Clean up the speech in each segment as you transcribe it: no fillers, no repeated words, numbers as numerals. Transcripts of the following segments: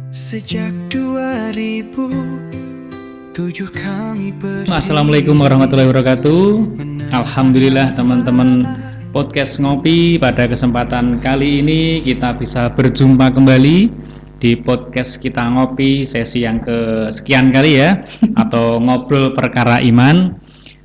Sejak 2007 kami berdiri. Assalamualaikum warahmatullahi wabarakatuh. Alhamdulillah teman-teman podcast ngopi, pada kesempatan kali ini kita bisa berjumpa kembali di podcast kita ngopi sesi yang kesekian kali ya, atau ngobrol perkara iman.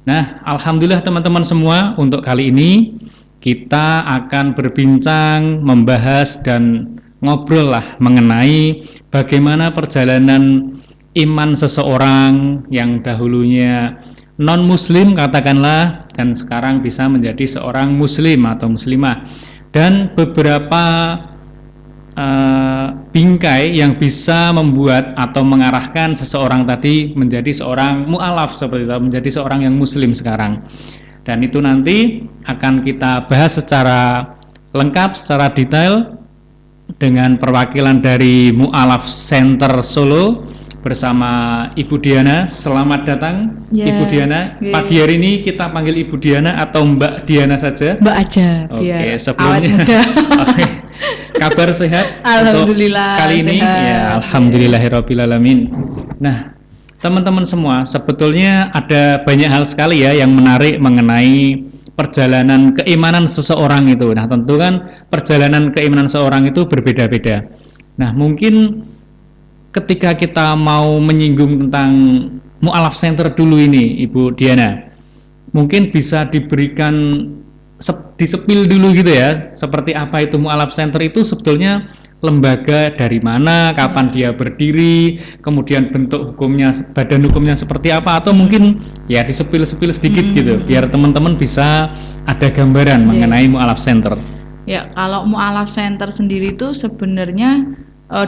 Nah, alhamdulillah teman-teman semua, untuk kali ini kita akan berbincang, membahas dan ngobrol lah mengenai bagaimana perjalanan iman seseorang yang dahulunya non-muslim katakanlah, dan sekarang bisa menjadi seorang muslim atau muslimah, dan beberapa bingkai yang bisa membuat atau mengarahkan seseorang tadi menjadi seorang mu'alaf, seperti itu, menjadi seorang yang muslim sekarang. Dan itu nanti akan kita bahas secara lengkap, secara detail dengan perwakilan dari Mu'alaf Center Solo bersama Ibu Diana. Selamat datang Ibu Diana. Pagi hari ini kita panggil Ibu Diana atau Mbak Diana saja? Mbak aja. Oke, sebelumnya okay. Kabar sehat? Alhamdulillah kali ini sehat. Ya, alhamdulillahirobbilalamin. Nah, teman-teman semua, sebetulnya ada banyak hal sekali ya yang menarik mengenai perjalanan keimanan seseorang itu. Nah, tentu kan perjalanan keimanan seseorang itu berbeda-beda. Nah, mungkin ketika kita mau menyinggung tentang Mu'alaf Center dulu ini, Ibu Diana, mungkin bisa diberikan disepil dulu gitu ya, seperti apa itu Mu'alaf Center itu sebetulnya, lembaga dari mana, kapan dia berdiri, kemudian bentuk hukumnya, badan hukumnya seperti apa, atau mungkin ya disepil-sepil sedikit gitu, biar teman-teman bisa ada gambaran mengenai Mu'alaf Center. Ya, kalau Mu'alaf Center sendiri itu sebenarnya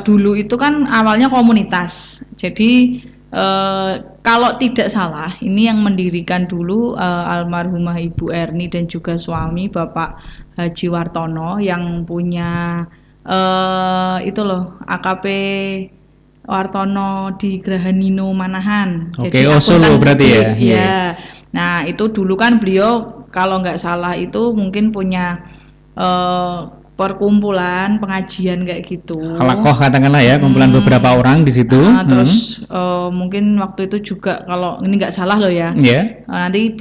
dulu itu kan awalnya komunitas. Jadi kalau tidak salah, ini yang mendirikan dulu almarhumah Ibu Erni dan juga suami Bapak Haji Wartono yang punya itu loh, AKP Wartono di Grahanino Manahan. Oke, Solo berarti ya? Iya. Nah, itu dulu kan beliau kalau nggak salah itu mungkin punya perkumpulan pengajian kayak gitu. Halakoh katakanlah ya, kumpulan beberapa orang di situ. Terus mungkin waktu itu juga, kalau ini nggak salah loh ya. Yeah. Nanti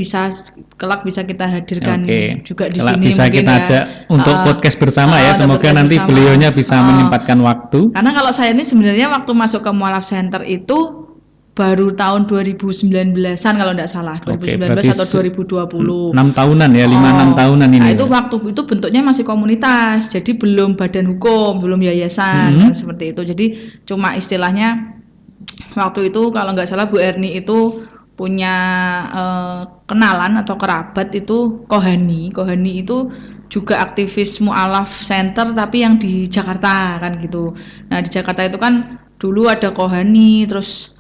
kelak bisa kita hadirkan juga di sini. Bisa kita ajak untuk podcast bersama ya. Semoga nanti bersama. Beliaunya bisa menyempatkan waktu. Karena kalau saya ini sebenarnya waktu masuk ke Mu'alaf Center itu baru tahun 2019-an kalau tidak salah, 2019 atau 2020. 6 tahunan ya, 5-6 tahunan ini. Nah, itu waktu itu bentuknya masih komunitas, jadi belum badan hukum, belum yayasan, kan, seperti itu. Jadi cuma istilahnya waktu itu kalau nggak salah Bu Erni itu punya kenalan atau kerabat itu Kohani. Kohani itu juga aktivis Mu'alaf Center tapi yang di Jakarta kan gitu. Nah, di Jakarta itu kan dulu ada Kohani, terus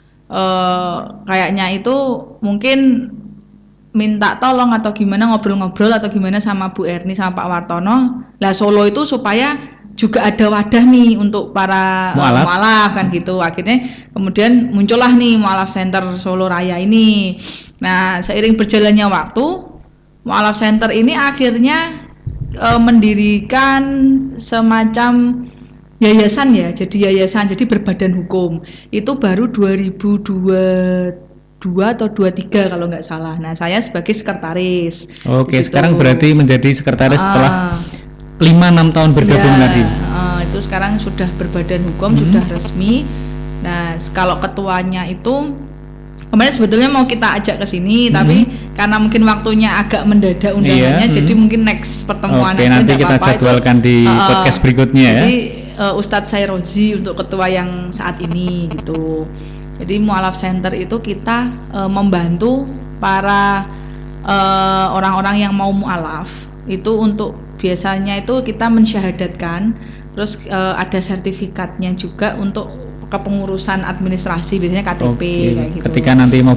kayaknya itu mungkin minta tolong atau gimana, ngobrol-ngobrol atau gimana sama Bu Erni sama Pak Wartono. Lah Solo itu supaya juga ada wadah nih untuk para mu'alaf kan gitu. Akhirnya kemudian muncullah nih Mu'alaf Center Solo Raya ini. Nah, seiring berjalannya waktu, Mu'alaf Center ini akhirnya mendirikan semacam yayasan ya, jadi yayasan, jadi berbadan hukum. Itu baru 2022 atau 23 kalau nggak salah. Nah, saya sebagai sekretaris. Oke, sekarang berarti menjadi sekretaris setelah 5-6 tahun bergabung tadi. Itu sekarang sudah berbadan hukum, sudah resmi. Nah, kalau ketuanya itu kemarin sebetulnya mau kita ajak ke sini, tapi karena mungkin waktunya agak mendadak undangannya, jadi mungkin next pertemuan aja. Nanti kita jadwalkan di podcast berikutnya ya. Jadi Ustadz Sayrozi untuk ketua yang saat ini gitu. Jadi Mu'alaf Center itu kita membantu para orang-orang yang mau mu'alaf itu, untuk biasanya itu kita mensyahadatkan, terus ada sertifikatnya juga untuk kepengurusan administrasi, biasanya KTP kayak gitu. Ketika nanti mau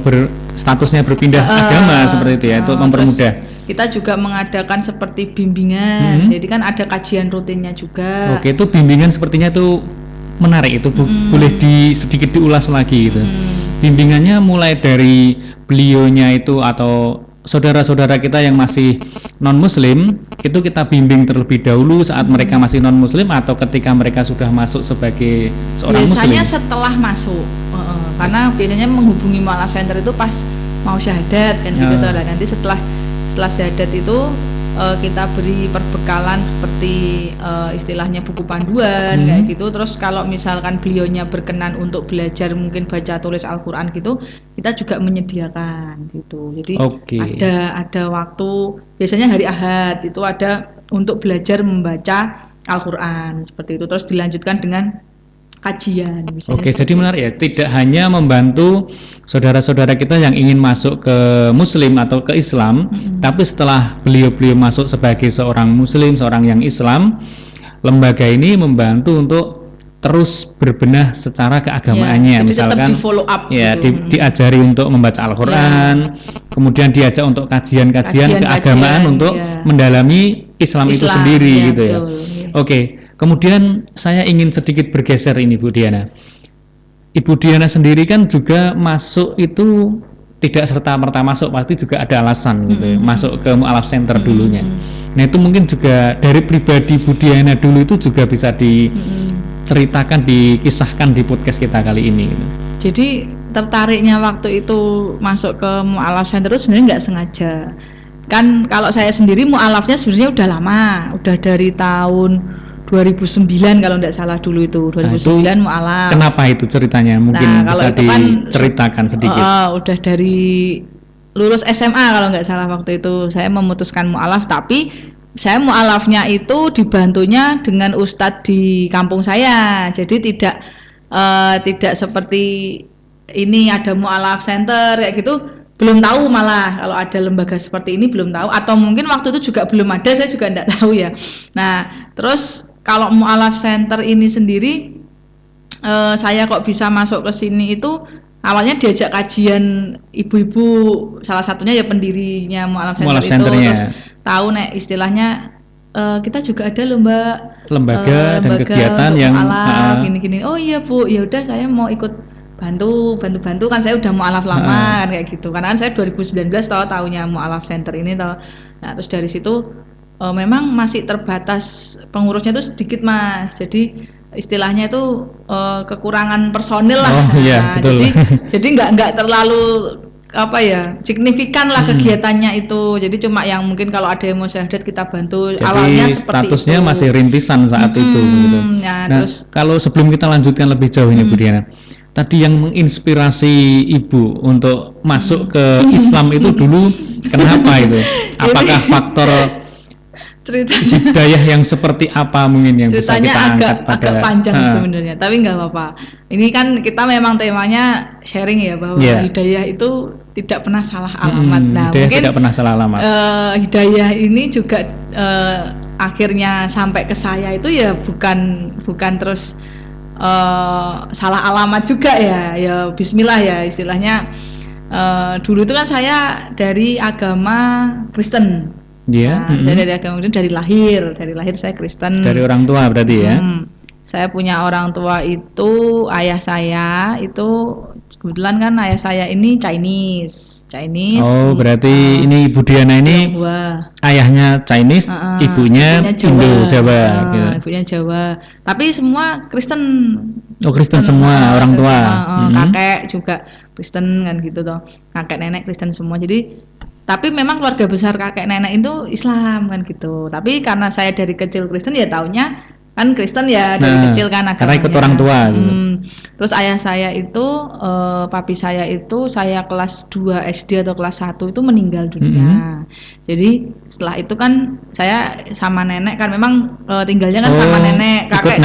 statusnya berpindah agama seperti itu ya, untuk mempermudah. Kita juga mengadakan seperti bimbingan, jadi kan ada kajian rutinnya juga. Oke, itu bimbingan sepertinya itu menarik, itu boleh sedikit diulas lagi gitu. Bimbingannya mulai dari beliaunya itu atau saudara-saudara kita yang masih non-muslim itu kita bimbing terlebih dahulu saat mereka masih non-muslim atau ketika mereka sudah masuk sebagai seorang biasanya muslim? setelah masuk, karena biasanya menghubungi mualaf center itu pas mau syahadat kan gitu Ya. tuh. Nah, nanti setelah syahadat itu kita beri perbekalan seperti istilahnya buku panduan kayak gitu. Terus kalau misalkan beliaunya berkenan untuk belajar mungkin baca tulis Al-Qur'an gitu, kita juga menyediakan gitu. Jadi Oke. ada waktu, biasanya hari Ahad itu ada untuk belajar membaca Al-Qur'an seperti itu. Terus dilanjutkan dengan kajian. Oke, jadi menarik ya. Tidak hanya membantu saudara-saudara kita yang ingin masuk ke Muslim atau ke Islam, tapi setelah beliau-beliau masuk sebagai seorang Muslim, seorang yang Islam, lembaga ini membantu untuk terus berbenah secara keagamaannya. Jadi Misalkan, tetap di follow up. ya, gitu. diajari untuk membaca Al-Quran, kemudian diajak untuk kajian-kajian keagamaan untuk mendalami Islam itu sendiri, gitu ya. Betul, ya. Oke. Kemudian saya ingin sedikit bergeser ini Bu Diana. Ibu Diana sendiri kan juga masuk itu tidak serta-merta masuk, pasti juga ada alasan gitu ya, masuk ke Mu'alaf Center dulunya. Nah itu mungkin juga dari pribadi Bu Diana dulu itu juga bisa diceritakan, dikisahkan di podcast kita kali ini gitu. Jadi tertariknya waktu itu masuk ke Mu'alaf Center itu sebenarnya nggak sengaja. Kan kalau saya sendiri mu'alafnya sebenarnya udah lama, udah dari tahun 2009 kalau tidak salah dulu itu 2009 mu'alaf. Kenapa itu ceritanya? Mungkin bisa diceritakan sedikit. Udah dari lulus SMA kalau nggak salah waktu itu saya memutuskan mu'alaf, tapi saya mu'alafnya itu dibantunya dengan ustadz di kampung saya. Jadi tidak seperti ini ada mu'alaf center kayak gitu. Belum tahu, malah kalau ada lembaga seperti ini belum tahu, atau mungkin waktu itu juga belum ada, saya juga tidak tahu ya. Nah terus kalau Mu'alaf Center ini sendiri saya kok bisa masuk ke sini itu awalnya diajak kajian ibu-ibu, salah satunya ya pendirinya Mu'alaf Center itu, terus tahu nek istilahnya kita juga ada lembaga dan kegiatan yang gini-gini. Oh iya Bu, ya udah saya mau ikut bantu kan, saya udah mu'alaf lama kan kayak gitu. Karena kan saya 2019 tahunya mu'alaf center ini tahu. Nah, terus dari situ memang masih terbatas pengurusnya itu sedikit Mas. Jadi istilahnya itu kekurangan personil lah. Oh iya, betul. Jadi nggak terlalu signifikan lah kegiatannya itu. Jadi cuma yang mungkin kalau ada yang mau syahadat kita bantu. Jadi awalnya seperti statusnya itu. masih rintisan saat itu gitu. Ya, nah, terus kalau sebelum kita lanjutkan lebih jauh ini Bu Diana, tadi yang menginspirasi Ibu untuk masuk ke Islam itu dulu kenapa itu? Apakah faktor hidayah yang seperti apa mungkin yang bisa kita angkat agak panjang sebenarnya, tapi nggak apa-apa. Ini kan kita memang temanya sharing ya, bahwa hidayah itu tidak pernah salah alamat. Nah, mungkin tidak pernah salah alamat. Hidayah ini juga akhirnya sampai ke saya itu ya bukan terus salah alamat juga ya Bismillah ya istilahnya. Dulu itu kan saya dari agama Kristen. Dari agama Kristen dari lahir saya Kristen. Dari orang tua berarti ya. Saya punya orang tua itu, ayah saya itu kebetulan kan ayah saya ini Chinese. Oh, berarti ini Ibu Diana ini ayahnya Chinese, ibunya Indo Jawa gitu. Ibunya Jawa. Tapi semua Kristen. Oh, Kristen semua orang tua. Kakek juga Kristen kan gitu toh. Kakek nenek Kristen semua. Jadi tapi memang keluarga besar kakek nenek itu Islam kan gitu. Tapi karena saya dari kecil Kristen ya taunya kan Kristen ya dari kecil kan agamanya. Karena ikut orang tua gitu. Terus ayah saya itu, papi saya itu, saya kelas 2 SD atau kelas 1 itu meninggal dunia. Jadi setelah itu kan saya sama nenek kan memang tinggalnya kan sama nenek, kakek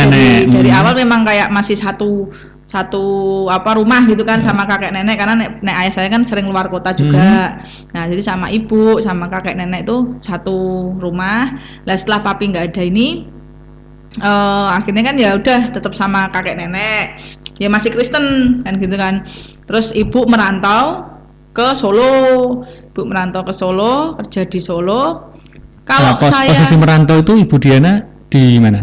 dari awal memang kayak masih satu rumah gitu kan sama kakek nenek, karena nek ayah saya kan sering luar kota juga. Nah jadi sama ibu sama kakek nenek itu satu rumah. Lah setelah papi nggak ada ini, akhirnya kan ya udah tetap sama kakek nenek, ya masih Kristen kan gitu kan. Terus ibu merantau ke Solo, kerja di Solo. Kalau posisi merantau itu Ibu Diana di mana?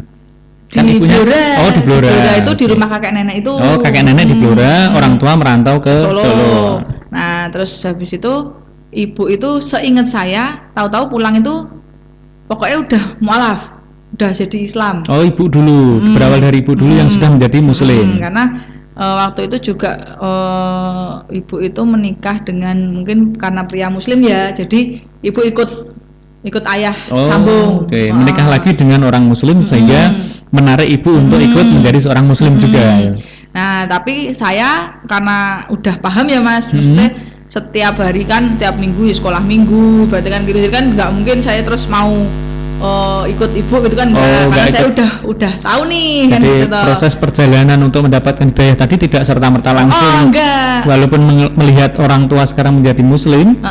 Kan di ibunya, Blora. Di Blora. Di Blora itu di rumah kakek nenek itu. Oh, kakek nenek di Blora, orang tua merantau ke Solo. Nah, terus habis itu ibu itu seingat saya tahu-tahu pulang itu pokoknya udah mualaf, udah jadi Islam. Oh, ibu dulu, berawal dari ibu dulu yang sudah menjadi muslim. Karena waktu itu juga ibu itu menikah dengan mungkin karena pria muslim ya, jadi ibu ikut ayah sambung. Oke. Menikah lagi dengan orang muslim sehingga menarik ibu untuk ikut menjadi seorang muslim juga. Nah, tapi saya karena udah paham ya Mas, maksudnya setiap hari kan, tiap minggu ya sekolah minggu, berarti kan gitu, jadi kan nggak mungkin saya terus mau ikut ibu gitu kan, karena saya udah tahu nih. Jadi kan, gitu. Proses perjalanan untuk mendapatkan hidayah tadi tidak serta-merta langsung. Enggak. Walaupun melihat orang tua sekarang menjadi muslim,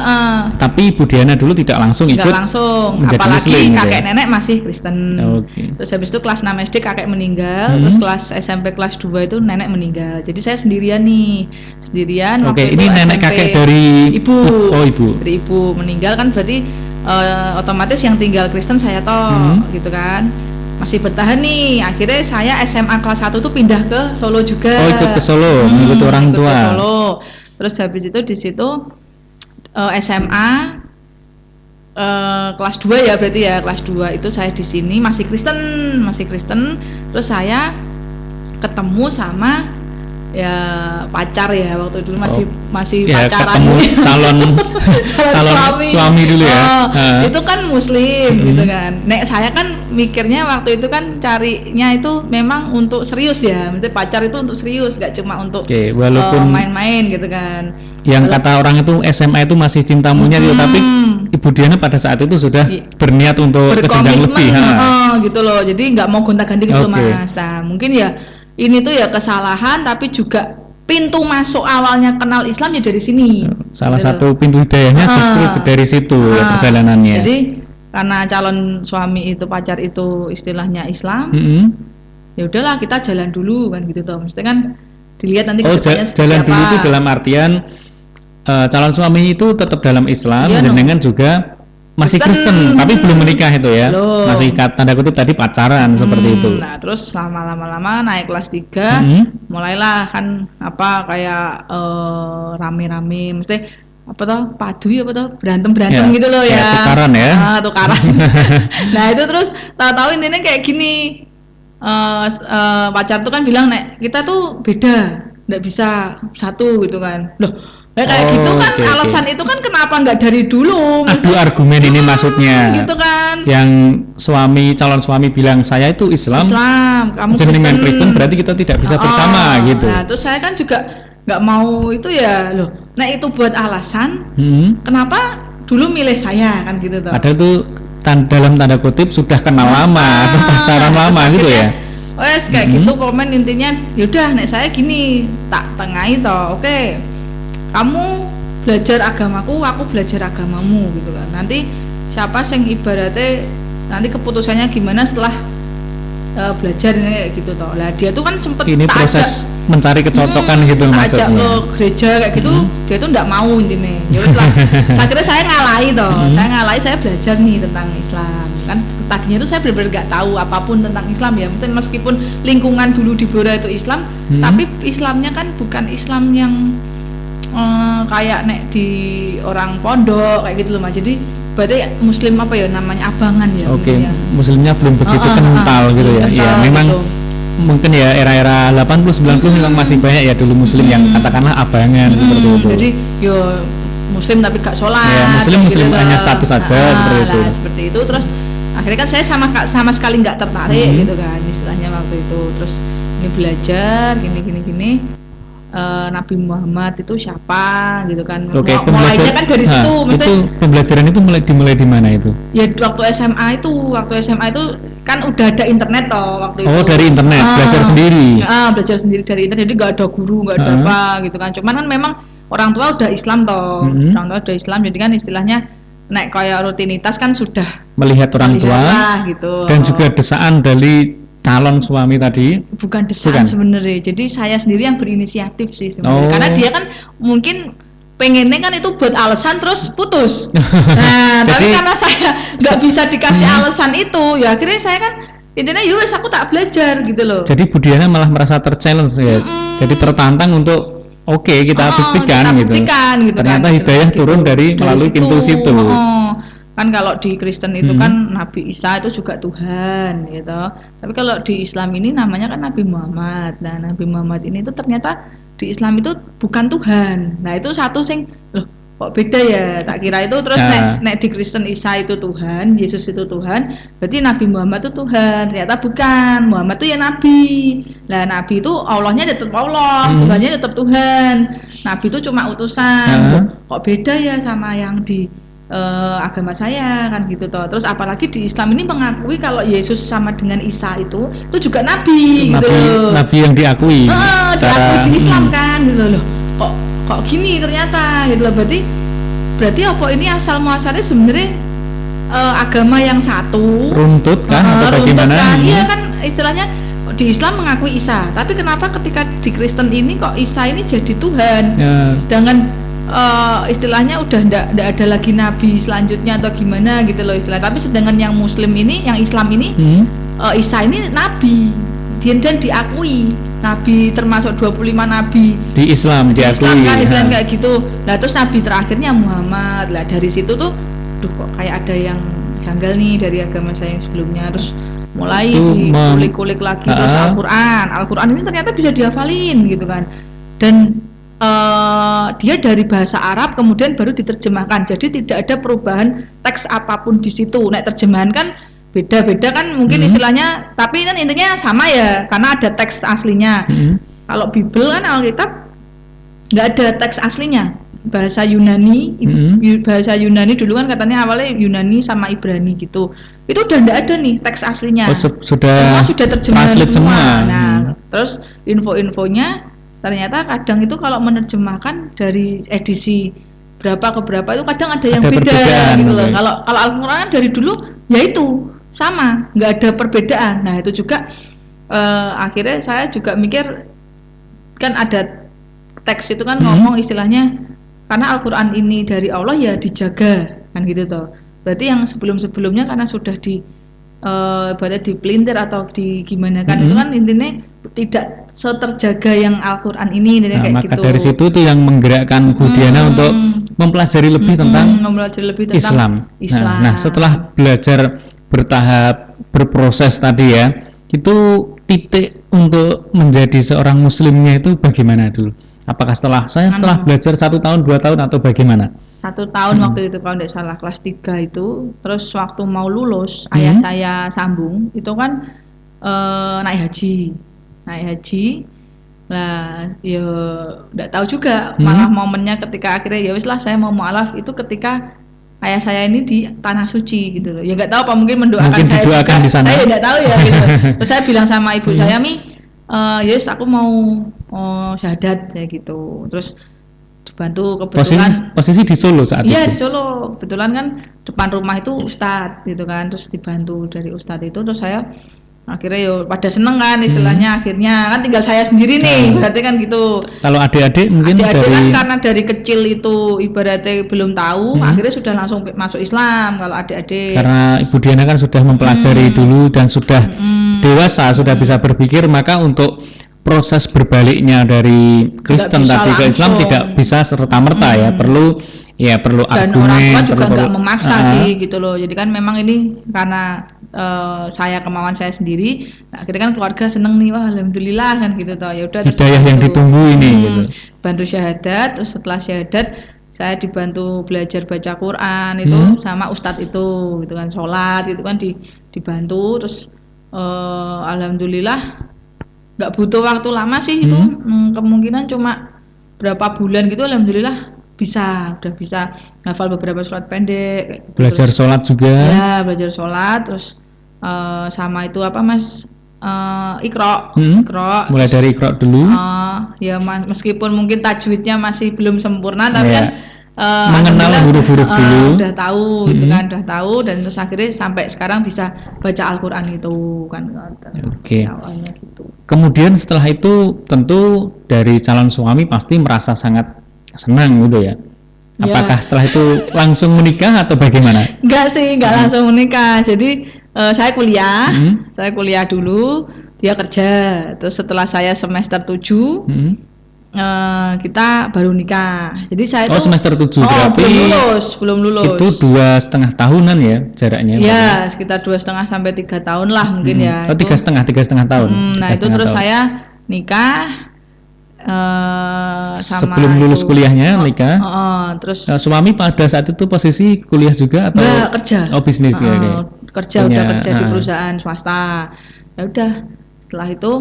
tapi Ibu Diana dulu tidak langsung ikut. Enggak langsung, menjadi apalagi muslim, kakek gitu. nenek masih Kristen. Terus habis itu kelas 6 SD kakek meninggal, terus kelas SMP kelas 2 itu nenek meninggal. Jadi saya sendirian nih, waktu ini itu nenek SMP, kakek dari ibu. Oh, ibu. Dari ibu meninggal kan berarti otomatis yang tinggal Kristen saya toh, gitu kan. Masih bertahan nih. Akhirnya saya SMA kelas 1 tuh pindah ke Solo juga. Oh, ikut ke Solo, mengikuti orang tua. Ke Solo. Terus habis itu di situ SMA kelas 2 ya berarti ya, kelas 2 itu saya di sini masih Kristen. Terus saya ketemu sama ya pacar ya, waktu dulu masih ya, pacaran, ketemu calon suami dulu ya. Itu kan muslim gitu kan. Nek saya kan mikirnya waktu itu kan carinya itu memang untuk serius ya, maksudnya pacar itu untuk serius, gak cuma untuk walaupun main-main gitu kan. Yang kata orang itu SMA itu masih cinta monyet gitu, tapi Ibu Diana pada saat itu sudah berniat untuk ke jenjang lebih. Gitu loh, jadi nggak mau gonta-ganti gitu loh Mas. Nah, mungkin ya ini tuh ya kesalahan, tapi juga pintu masuk awalnya kenal Islam ya dari sini. Salah satu pintu hidayahnya justru dari situ ya perjalanannya. Jadi karena calon suami itu, pacar itu istilahnya Islam, ya udahlah kita jalan dulu kan gitu toh. Mesti kan dilihat nanti kedepannya seperti jalan apa. Dulu itu dalam artian calon suami itu tetap dalam Islam, dengan juga masih Kristen, tapi belum menikah itu ya. Masih tanda kutip tadi pacaran seperti itu. Nah, terus lama-lama naik kelas 3, mulailah kan kayak rame-rame, mesti apa toh, padu ya apa toh, berantem gitu loh ya. Tukaran ya. Tukaran. Nah, itu terus tahu-tahu intinya kayak gini. Pacar tuh kan bilang, "Nek, kita tuh beda, nggak bisa satu gitu kan." Loh, kayak gitu kan, alasan itu kan kenapa nggak dari dulu? Adu argumen ini maksudnya. Gitu kan. Yang calon suami bilang saya itu Islam, kamu Kristen, berarti kita tidak bisa bersama gitu. Nah, terus saya kan juga nggak mau itu ya loh. Nah, itu buat alasan kenapa dulu milih saya kan gitu toh. Padahal itu dalam tanda kutip sudah kenal lama atau pacaran lama gitu ya. Wes kayak gitu komen intinya. Yaudah, nek saya gini tak tengahi toh. Oke. Kamu belajar agamaku, aku belajar agamamu gitu kan. Nanti siapa yang ibaratnya nanti keputusannya gimana setelah belajar kayak gitu toh. Lah dia tuh kan sempet ini proses mencari kecocokan gitu maksudnya. Ajak lo gereja kayak gitu, dia tuh nggak mau intinya. Ya wis lah. Saya ngalahi toh. Saya belajar nih tentang Islam. Kan tadinya tuh saya benar-benar nggak tahu apapun tentang Islam ya. Meskipun lingkungan dulu di Blora itu Islam, tapi Islamnya kan bukan Islam yang kayak nek di orang pondok kayak gitu loh Mas. Jadi berarti muslim apa ya namanya, abangan ya. Muslimnya belum begitu kental gitu ya. Iya, memang gitu. Mungkin ya era-era 80 90 memang masih banyak ya dulu muslim yang katakanlah abangan seperti itu. Jadi yo muslim tapi gak sholat. Ya, muslim gitu hanya status saja seperti itu. Seperti itu. Terus akhirnya kan saya sama sekali nggak tertarik gitu kan istilahnya waktu itu. Terus ini belajar gini. Nabi Muhammad itu siapa gitu kan. Mulainya kan dari situ. Itu pembelajaran itu dimulai di mana itu? Ya waktu SMA itu kan udah ada internet toh waktu itu. Dari internet, belajar sendiri. Belajar sendiri dari internet, jadi nggak ada guru, nggak ada apa gitu kan. Cuman kan memang orang tua udah Islam toh. Orang tua udah Islam, jadi kan istilahnya naik kayak rutinitas kan sudah melihat orang tua gitu. Dan juga desaan dari calon suami tadi. Bukan desaan sebenarnya, jadi saya sendiri yang berinisiatif sih sebenarnya. Karena dia kan mungkin pengennya kan itu buat alasan terus putus. Nah, tapi karena saya nggak bisa dikasih alasan itu, ya akhirnya saya kan intinya yus aku tak belajar gitu loh. Jadi Bu Diana malah merasa terchallenge ya. Jadi tertantang untuk oke, kita buktikan kita gitu. buktikan gitu Ternyata kan, hidayah gitu. turun dari melalui pintu situ. Kan kalau di Kristen itu kan Nabi Isa itu juga Tuhan gitu. Tapi kalau di Islam ini namanya kan Nabi Muhammad. Nah, Nabi Muhammad ini itu ternyata di Islam itu bukan Tuhan. Nah, itu satu sing loh kok beda ya, tak kira itu terus nek di Kristen Isa itu Tuhan, Yesus itu Tuhan, berarti Nabi Muhammad itu Tuhan. Ternyata bukan, Muhammad itu ya Nabi. Lah Nabi itu Allahnya tetap Allah, Tuhannya tetap Tuhan. Nabi itu cuma utusan. Kok beda ya sama yang di agama saya kan gitu toh. Terus apalagi di Islam ini mengakui kalau Yesus sama dengan Isa itu juga Nabi gitu. Nabi yang diakui. Diakui di Islam kan gitu loh. Kok gini ternyata gitu loh, berarti apa ini asal muasalnya sebenarnya agama yang satu runtut kan atau bagaimana? Kan? Iya kan istilahnya di Islam mengakui Isa, tapi kenapa ketika di Kristen ini kok Isa ini jadi Tuhan, sedangkan istilahnya udah ndak ada lagi nabi selanjutnya atau gimana gitu loh istilah. Tapi sedangkan yang Muslim ini, yang Islam ini Isa ini nabi dan diakui nabi, termasuk 25 nabi di Islam diakui. Islam kan Islam kayak gitu. Nah terus nabi terakhirnya Muhammad. Lah dari situ tuh kok kayak ada yang janggal nih dari agama saya yang sebelumnya. Terus mulai dikulik-kulik lagi terus Al-Quran ini ternyata bisa dihafalin gitu kan. Dan dia dari bahasa Arab kemudian baru diterjemahkan. Jadi tidak ada perubahan teks apapun di situ. Nek terjemahan kan beda-beda kan mungkin istilahnya, tapi kan intinya sama ya karena ada teks aslinya. Kalau Bible kan Alkitab nggak ada teks aslinya, bahasa Yunani. Bahasa Yunani dulu kan katanya awalnya Yunani sama Ibrani gitu. Itu udah nggak ada nih teks aslinya. Semua sudah terjemahan semua. Nah, terus info-infonya ternyata kadang itu kalau menerjemahkan dari edisi berapa ke berapa itu kadang ada yang beda gitu loh. Kalau Al-Quran dari dulu ya itu sama, nggak ada perbedaan. Nah itu juga akhirnya saya juga mikir kan ada teks itu kan ngomong istilahnya karena Al-Quran ini dari Allah ya dijaga kan gitu toh. Berarti yang sebelum-sebelumnya karena sudah pada dipelintir atau di gimana kan itu kan intinya tidak seterjaga yang Al-Quran ini kayak maka gitu. Dari situ tuh yang menggerakkan Bu Diana untuk mempelajari lebih tentang Islam. Nah, setelah belajar bertahap, berproses tadi ya, itu titik untuk menjadi seorang muslimnya itu bagaimana dulu? Apakah setelah belajar 1 tahun, 2 tahun atau bagaimana? 1 tahun waktu itu kalau tidak salah kelas 3 itu. Terus waktu mau lulus ayah saya sambung itu kan naik haji lah ya tidak tahu juga malah momennya ketika akhirnya ya wis lah saya mau mualaf itu ketika ayah saya ini di tanah suci gitu loh. Ya nggak tahu apa mungkin mendoakan saya juga. Di sana. Saya nggak tahu ya gitu. Terus saya bilang sama ibu saya yes aku mau syahadat ya gitu. Terus dibantu kebetulan posisi di Solo saat itu. Iya di Solo. Kebetulan kan depan rumah itu ustadz gitu kan. Terus dibantu dari ustadz itu terus saya akhirnya yo pada seneng kan istilahnya akhirnya kan tinggal saya sendiri nih berarti kan gitu. Kalau adik-adik mungkin kan karena dari kecil itu ibaratnya belum tahu akhirnya sudah langsung masuk Islam kalau adik-adik karena Ibu Diana kan sudah mempelajari dulu dan sudah dewasa sudah bisa berpikir, maka untuk proses berbaliknya dari Kristen tadi ke Islam tidak bisa serta-merta ya, perlu dan argumen, orang tua juga nggak memaksa sih gitu loh. Jadi kan memang ini karena saya kemauan saya sendiri. Nah, akhirnya kan keluarga seneng nih, wah alhamdulillah kan gitu toh. Ya udah hidayah yang ditunggu ini gitu. Bantu syahadat, terus setelah syahadat saya dibantu belajar baca Quran itu sama ustadz itu gitu kan, sholat gitu kan dibantu terus alhamdulillah nggak butuh waktu lama sih itu kemungkinan cuma berapa bulan gitu alhamdulillah udah bisa hafal beberapa surat pendek gitu. Belajar sholat juga ya belajar sholat terus sama itu apa mas Iqra mulai dari Iqra dulu ya meskipun mungkin tajwidnya masih belum sempurna tapi kan mengenal huruf-huruf dulu udah tahu gitu kan udah tahu dan terus akhirnya sampai sekarang bisa baca Al-Quran itu kan awalnya gitu. Kemudian setelah itu tentu dari calon suami pasti merasa sangat senang gitu ya. Apakah setelah itu langsung menikah atau bagaimana? Enggak langsung menikah. Jadi saya kuliah dulu, dia kerja. Terus setelah saya semester 7 kita baru nikah. Jadi saya Oh, semester 7 oh, berarti belum lulus. itu 2,5 tahunan ya jaraknya. Ya, sekitar 2,5 sampai 3 tahun lah mungkin ya. Oh, 3,5 tahun. Nah, itu terus saya nikah sama sebelum lulus kuliahnya nikah. Terus Suami pada saat itu posisi kuliah juga atau enggak, kerja. Oh, bisnis ya kayak. Kerja udah kerja di perusahaan swasta. Ya udah, setelah itu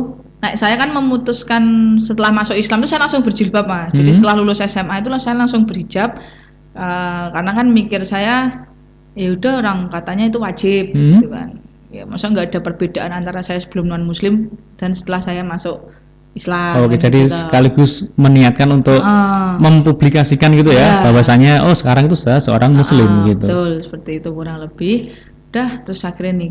saya kan memutuskan setelah masuk Islam itu saya langsung berjilbab, Mas. Jadi setelah lulus SMA itu saya langsung berhijab karena kan mikir saya ya udah orang katanya itu wajib gitu kan. Ya masa nggak ada perbedaan antara saya sebelum non muslim dan setelah saya masuk Islam. Oke, jadi gitu. sekaligus meniatkan untuk mempublikasikan gitu ya, bahwasanya oh sekarang itu saya seorang muslim gitu. Betul, seperti itu kurang lebih. Udah, terus akhirnya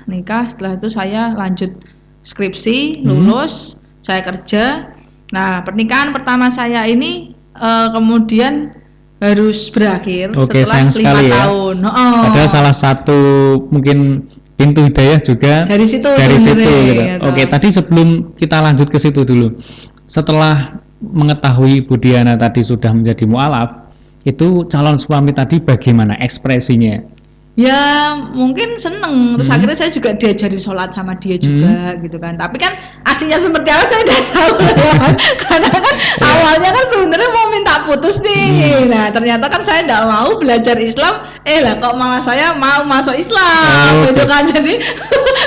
nikah. Setelah itu saya lanjut skripsi, lulus, saya kerja. Nah, pernikahan pertama saya ini kemudian harus berakhir setelah 5 tahun. Padahal salah satu mungkin pintu hidayah juga dari situ gitu. Gitu. Oke, tadi sebelum kita lanjut ke situ dulu, setelah mengetahui Bu Diana tadi sudah menjadi mualaf, itu calon suami tadi bagaimana ekspresinya? Ya mungkin seneng, terus akhirnya saya juga diajari sholat sama dia juga gitu kan. Tapi kan aslinya seperti apa saya nggak tahu karena kan awalnya kan sebenarnya mau minta putus nih. Nah ternyata kan saya nggak mau belajar Islam, lah kok malah saya mau masuk Islam gitu kan. Jadi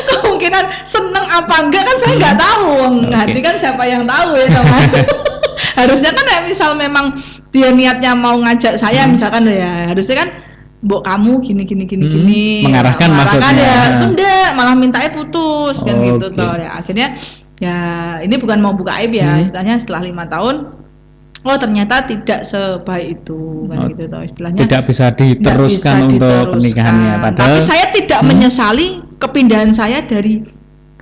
kemungkinan seneng apa enggak kan saya nggak tahu. Hati kan siapa yang tahu ya teman. Harusnya kan ya, misal memang dia niatnya mau ngajak saya misalkan ya harusnya kan Mbok kamu gini mengarahkan maksudnya ya, itu enggak malah mintanya putus kan gitu toh ya. Akhirnya ya ini bukan mau buka aib ya, istilahnya setelah 5 tahun ternyata tidak sebaik itu kan gitu toh istilahnya, tidak bisa diteruskan untuk pernikahannya. Padahal tapi saya tidak menyesali kepindahan saya dari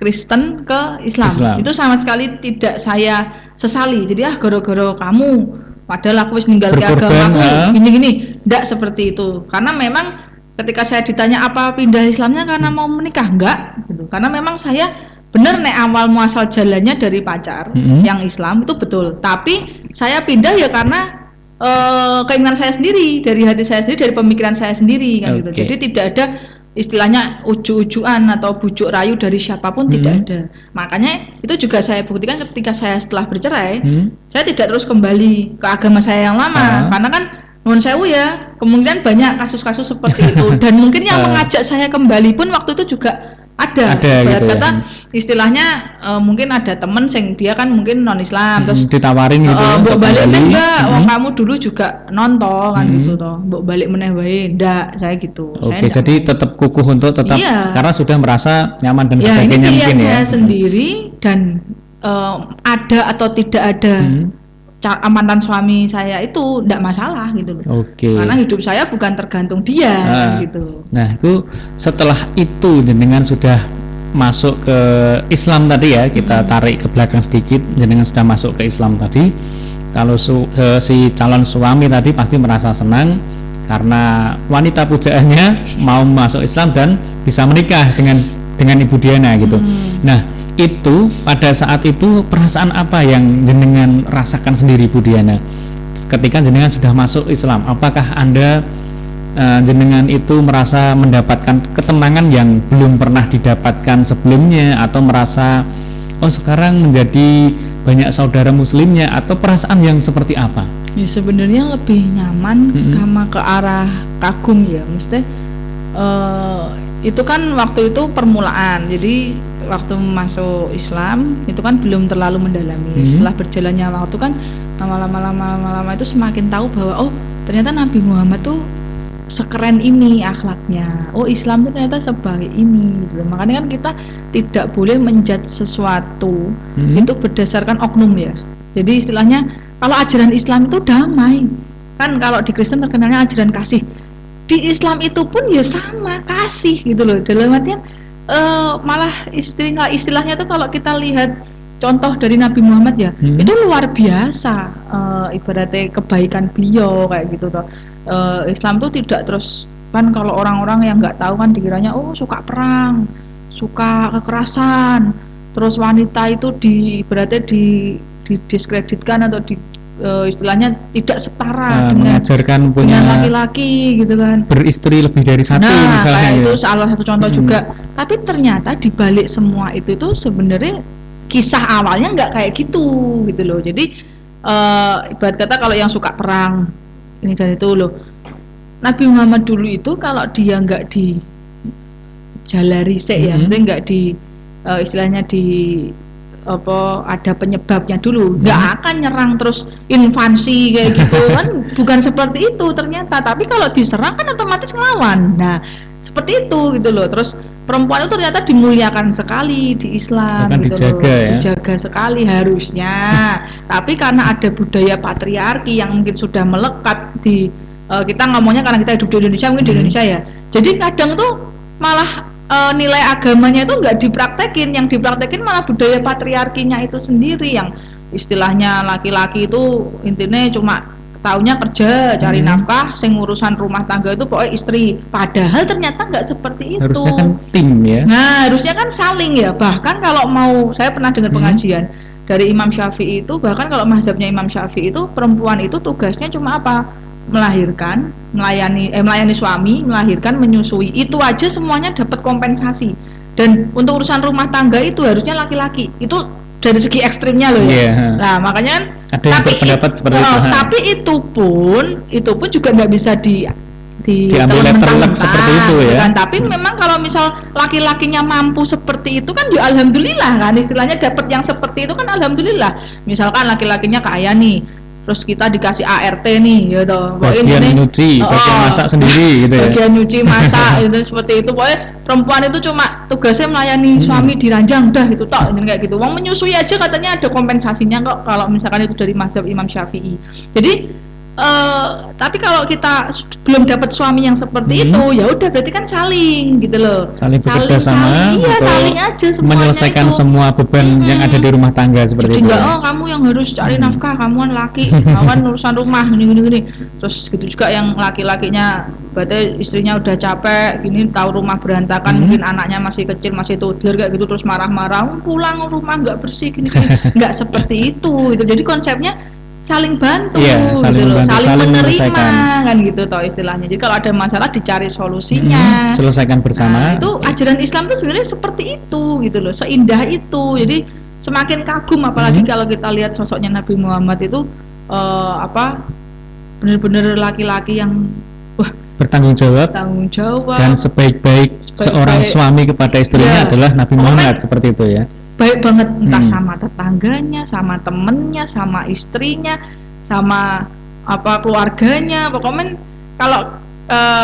Kristen ke Islam. Itu sama sekali tidak saya sesali. Jadi gara-gara kamu padahal aku wis ninggal ke agamaku gini-gini, enggak seperti itu. Karena memang ketika saya ditanya apa pindah Islamnya karena mau menikah, enggak gitu. Karena memang saya bener awal muasal jalannya dari pacar yang Islam itu betul. Tapi saya pindah ya karena keinginan saya sendiri, dari hati saya sendiri, dari pemikiran saya sendiri kan gitu. Jadi tidak ada istilahnya uju-ujuan atau bujuk rayu dari siapapun, tidak ada. Makanya itu juga saya buktikan ketika saya setelah bercerai, saya tidak terus kembali ke agama saya yang lama, karena kan nuwun sewu ya, kemungkinan banyak kasus-kasus seperti itu dan mungkin yang mengajak saya kembali pun waktu itu juga ada gitu kata istilahnya mungkin ada temen sing dia kan mungkin non Islam terus ditawarin gitu mbok balik enggak kamu dulu juga nonton kan gitu toh mbok balik meneh wae ndak saya gitu. Oke, jadi tetap kukuh untuk tetap karena sudah merasa nyaman dan sebagainya ini mungkin ya. Saya sendiri dan ada atau tidak ada mantan suami saya itu tidak masalah gitu loh. Karena hidup saya bukan tergantung dia gitu. Nah, itu setelah itu jenengan sudah masuk ke Islam tadi ya, kita tarik ke belakang sedikit, jenengan sudah masuk ke Islam tadi. Kalau si calon suami tadi pasti merasa senang karena wanita pujaannya mau masuk Islam dan bisa menikah dengan Ibu Diana gitu. Nah, itu pada saat itu perasaan apa yang jenengan rasakan sendiri Bu Diana ketika jenengan sudah masuk Islam? Apakah Anda jenengan itu merasa mendapatkan ketenangan yang belum pernah didapatkan sebelumnya, atau merasa sekarang menjadi banyak saudara muslimnya, atau perasaan yang seperti apa? Ya sebenarnya lebih nyaman sama ke arah kagum ya, mesti itu kan waktu itu permulaan, jadi waktu masuk Islam itu kan belum terlalu mendalami. Setelah berjalannya waktu kan lama-lama itu semakin tahu bahwa ternyata Nabi Muhammad tuh sekeren ini akhlaknya, Islam itu ternyata sebaik ini gitu. Makanya kan kita tidak boleh menjudge sesuatu itu berdasarkan oknum ya. Jadi istilahnya kalau ajaran Islam itu damai kan, kalau di Kristen terkenalnya ajaran kasih, di Islam itu pun ya sama kasih gitu loh. Dalam artian malah istilahnya tuh kalau kita lihat contoh dari Nabi Muhammad ya, itu luar biasa ibaratnya kebaikan beliau kayak gitu toh. Islam tuh tidak terus kan, kalau orang-orang yang nggak tahu kan dikiranya suka perang, suka kekerasan, terus wanita itu ibaratnya didiskreditkan atau istilahnya tidak setara dengan mengajarkan punya laki-laki gitu kan, beristri lebih dari satu nah misalnya kayak ya. itu salah satu contoh juga. Tapi ternyata di balik semua itu tuh sebenarnya kisah awalnya nggak kayak gitu loh. Jadi ibarat kata kalau yang suka perang ini dan itu loh, Nabi Muhammad dulu itu kalau dia nggak dijalari ya, maksudnya nggak di istilahnya di apa ada penyebabnya dulu, nggak akan nyerang terus invasi kayak gitu kan, bukan seperti itu ternyata. Tapi kalau diserang kan otomatis ngelawan. Nah seperti itu gitu loh. Terus perempuan itu ternyata dimuliakan sekali di Islam. Bahkan gitu dijaga loh. ya. Dijaga sekali harusnya. Tapi karena ada budaya patriarki yang mungkin sudah melekat di kita ngomongnya karena kita hidup di Indonesia, mungkin di Indonesia ya. Jadi kadang tuh malah nilai agamanya itu nggak dipraktekin, yang dipraktekin malah budaya patriarkinya itu sendiri, yang istilahnya laki-laki itu intinya cuma taunya kerja cari nafkah, sing urusan rumah tangga itu pokoknya istri. Padahal ternyata nggak seperti itu. Harusnya kan tim ya. Nah harusnya kan saling ya. Bahkan kalau mau, saya pernah dengar pengajian dari Imam Syafi'i itu, bahkan kalau mazhabnya Imam Syafi'i itu perempuan itu tugasnya cuma apa? Melahirkan, melayani suami, melahirkan, menyusui, itu aja semuanya dapat kompensasi. Dan untuk urusan rumah tangga itu harusnya laki-laki. Itu dari segi ekstrimnya loh ya. Yeah. Nah makanya kan. Ada yang berpendapat seperti itu. Tapi itu pun juga nggak bisa diambil letterlek seperti itu ya. Kan? Tapi memang kalau misal laki-lakinya mampu seperti itu kan, ya alhamdulillah kan, istilahnya dapat yang seperti itu kan alhamdulillah. Misalkan laki-lakinya kaya nih, terus kita dikasih ART nih, gitu. Bagian nyuci, bagian masak sendiri, gitu ya. Bagian nyuci, masak, itu seperti itu. Pokoknya perempuan itu cuma tugasnya melayani suami di ranjang, dah itu tok, kayak gitu. Wong menyusui aja katanya ada kompensasinya kok, kalau misalkan itu dari mazhab Imam Syafi'i. Jadi tapi kalau kita belum dapat suami yang seperti itu, ya udah berarti kan saling gitu loh. Saling bekerja sama, iya, saling aja semuanya menyelesaikan itu. semua beban yang ada di rumah tangga seperti Jadi itu. enggak, kamu yang harus cari nafkah, kamu kan laki, kamu kan urusan rumah gini. Terus gitu juga yang laki-lakinya, berarti istrinya udah capek gini, tahu rumah berantakan, mungkin anaknya masih kecil, masih toddler kayak gitu, terus marah-marah, pulang rumah nggak bersih gini. Nggak seperti itu gitu. Jadi konsepnya saling bantu, saling gitu loh, bantu, saling menerima menyelesaikan. kan gitu toh istilahnya. Jadi kalau ada masalah dicari solusinya, selesaikan bersama. Nah, itu ajaran Islam itu sebenarnya seperti itu gitu loh, seindah itu. Jadi semakin kagum apalagi kalau kita lihat sosoknya Nabi Muhammad itu benar-benar laki-laki yang bertanggung jawab dan sebaik-baik seorang suami kepada istrinya adalah Nabi Muhammad, seperti itu ya. Baik banget, entah sama tetangganya, sama temennya, sama istrinya, sama keluarganya. Pokoknya kalau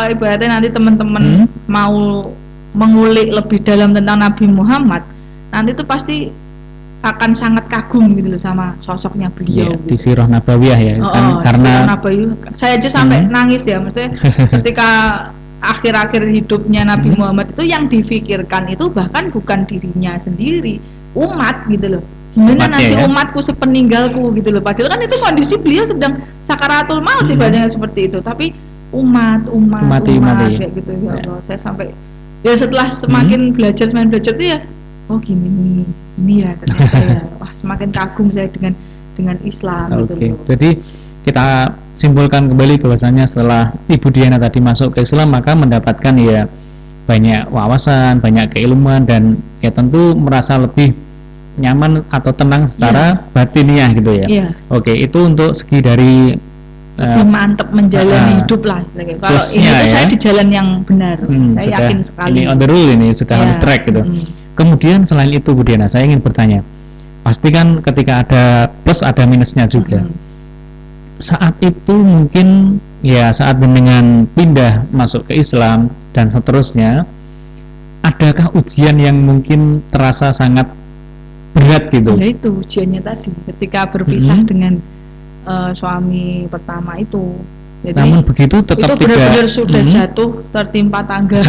ibaratnya nanti teman-teman mau mengulik lebih dalam tentang Nabi Muhammad, nanti itu pasti akan sangat kagum gitu loh sama sosoknya beliau. Di Sirah Nabawiyah ya, karena saya aja sampai nangis ya, maksudnya ketika akhir-akhir hidupnya Nabi Muhammad itu yang difikirkan itu bahkan bukan dirinya sendiri, umat gitu loh. Gimana nanti umatku sepeninggalku gitu loh. Padahal kan itu kondisi beliau sedang sakaratul maut ibaratnya seperti itu. Tapi umat kayak gitu ya Allah. Saya sampai ya setelah semakin belajar itu ya, oh gini ya ternyata ya. Wah, semakin kagum saya dengan Islam gitu loh. Jadi kita simpulkan kembali bahwasanya setelah Ibu Diana tadi masuk ke Islam, maka mendapatkan ya banyak wawasan, banyak keilmuan, dan ya tentu merasa lebih nyaman atau tenang secara batiniah gitu ya. Oke, itu untuk segi dari lebih mantep menjalani hidup lah. Kalau ini tuh saya di jalan yang benar, saya yakin sekali. Ini on the rule, ini sudah on the track gitu. Kemudian selain itu Bu Diana, saya ingin bertanya, pasti kan ketika ada plus ada minusnya juga. Saat itu mungkin ya saat dengan pindah masuk ke Islam dan seterusnya, adakah ujian yang mungkin terasa sangat berat gitu? Ya itu ujiannya tadi ketika berpisah dengan suami pertama itu. Jadi, namun begitu tetap itu benar-benar sudah jatuh tertimpa tangga.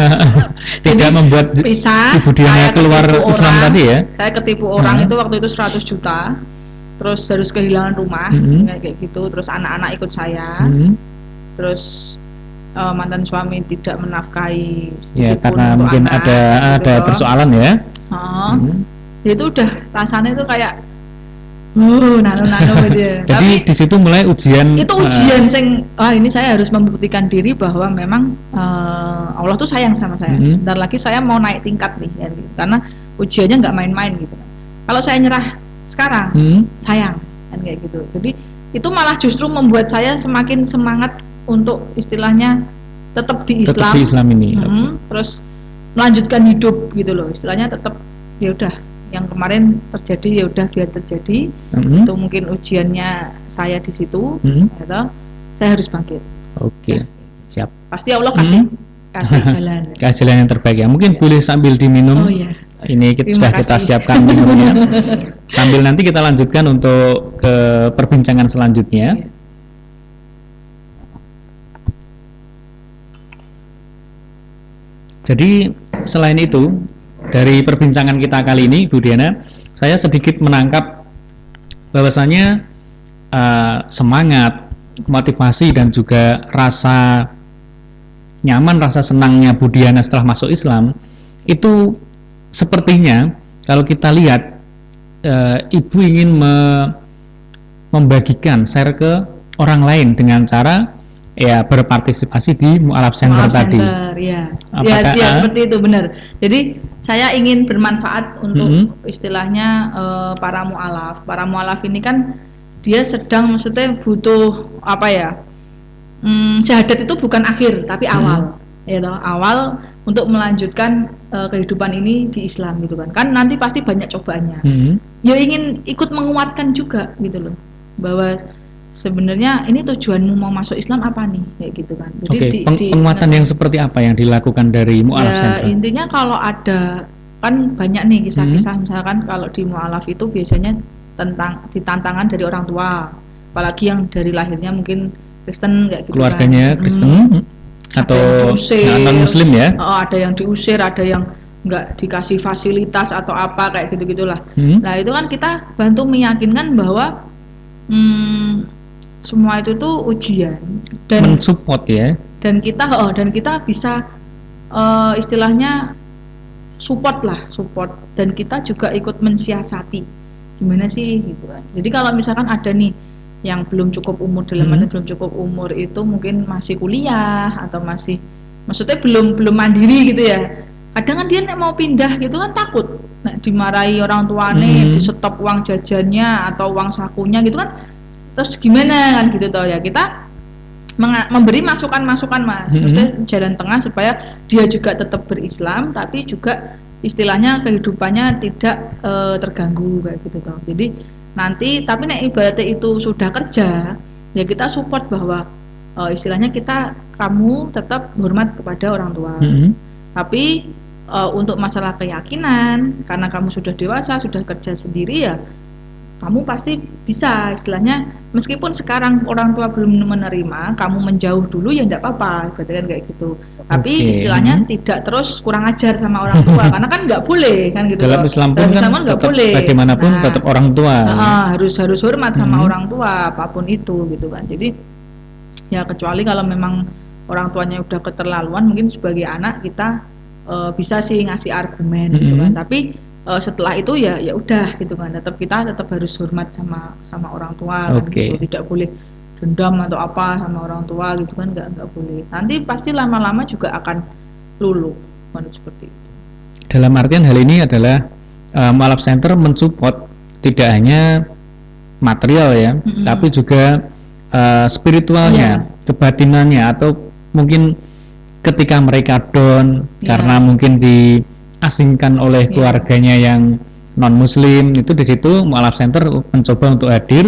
Tidak membuat pisah, Ibu Diana keluar Islam tadi ya? Saya ketipu orang itu waktu itu 100 juta. Terus harus kehilangan rumah kayak gitu, terus anak-anak ikut saya, terus mantan suami tidak menafkahi ya karena mungkin anak, ada gitu. persoalan ya. Itu udah rasanya itu kayak Nano gitu ya. Jadi di situ mulai ujian. Itu ujian ini saya harus membuktikan diri bahwa memang Allah tuh sayang sama saya. Sebentar lagi saya mau naik tingkat nih ya, gitu. Karena ujiannya nggak main-main gitu. Kalau saya nyerah sekarang, sayang kan kayak gitu. Jadi itu malah justru membuat saya semakin semangat untuk istilahnya tetap di Islam. Tetap di Islam ini. Terus melanjutkan hidup gitu loh. Istilahnya tetap ya udah yang kemarin terjadi ya udah biar terjadi. Itu mungkin ujiannya saya di situ, atau saya harus bangkit. Oke, siap. Pasti Allah kasih jalan. Kasih jalan yang terbaik ya. Mungkin boleh sambil diminum. Oh iya. Ini kita siapkan minumnya. Sambil nanti kita lanjutkan untuk ke perbincangan selanjutnya. Jadi selain itu, dari perbincangan kita kali ini, Bu Diana, saya sedikit menangkap bahwasanya semangat, motivasi dan juga rasa nyaman, rasa senangnya Bu Diana setelah masuk Islam itu sepertinya kalau kita lihat Ibu ingin membagikan, share ke orang lain dengan cara ya berpartisipasi di Mu'alaf Center tadi. Ya. Apakah, ya seperti itu benar. Jadi saya ingin bermanfaat untuk istilahnya para mu'alaf. Para mu'alaf ini kan dia sedang maksudnya butuh apa ya? Syahadat itu bukan akhir tapi awal. Ya toh, awal untuk melanjutkan kehidupan ini di Islam gitu kan. Kan nanti pasti banyak cobaannya. Ya ingin ikut menguatkan juga gitu loh. Bahwa sebenarnya ini tujuanmu mau masuk Islam apa nih kayak gitu kan. Jadi penguatan yang seperti apa yang dilakukan dari Mu'alaf Center? Intinya kalau ada kan banyak nih kisah-kisah misalkan kalau di Mu'alaf itu biasanya tentang ditantangan dari orang tua, apalagi yang dari lahirnya mungkin Kristen kayak gitu keluarganya kan. Kristen atau non Muslim ya? Ada yang diusir, ada yang nggak dikasih fasilitas atau apa kayak gitu-gitulah. Nah itu kan kita bantu meyakinkan bahwa semua itu tuh ujian dan mensupport ya. Dan kita bisa istilahnya support dan kita juga ikut mensiasati gimana sih gitu kan. Jadi kalau misalkan ada nih yang belum cukup umur belum cukup umur itu mungkin masih kuliah atau maksudnya belum mandiri gitu ya. Kadang kan dia mau pindah gitu kan takut dimarahi orang tuanya, di stop uang jajannya atau uang sakunya gitu kan. Terus gimana kan gitu toh ya, kita memberi masukan-masukan Mas, maksudnya jalan tengah supaya dia juga tetap berislam tapi juga istilahnya kehidupannya tidak terganggu kayak gitu toh. Jadi nanti tapi nek ibaratnya itu sudah kerja ya kita support bahwa istilahnya kamu tetap hormat kepada orang tua. Tapi untuk masalah keyakinan karena kamu sudah dewasa, sudah kerja sendiri ya kamu pasti bisa istilahnya meskipun sekarang orang tua belum menerima kamu menjauh dulu ya enggak apa-apa berarti kan kayak gitu. Tapi istilahnya tidak terus kurang ajar sama orang tua karena kan nggak boleh kan gitu. Dalam Islam pun kan nggak boleh bagaimanapun tetap orang tua harus hormat sama orang tua apapun itu gitu kan. Jadi ya kecuali kalau memang orang tuanya udah keterlaluan mungkin sebagai anak kita bisa sih ngasih argumen gitu kan. Tapi setelah itu ya udah gitu kan, kita tetap harus hormat sama orang tua kan gitu. Tidak boleh dendam atau apa sama orang tua gitu kan, nggak boleh. Nanti pasti lama-lama juga akan luluh kan seperti itu. Dalam artian hal ini adalah Mu'alaf Center mensupport tidak hanya material ya, tapi juga spiritualnya, kebatinannya atau mungkin ketika mereka down karena mungkin diasingkan oleh keluarganya yang non Muslim, itu di situ Mu'alaf Center mencoba untuk hadir,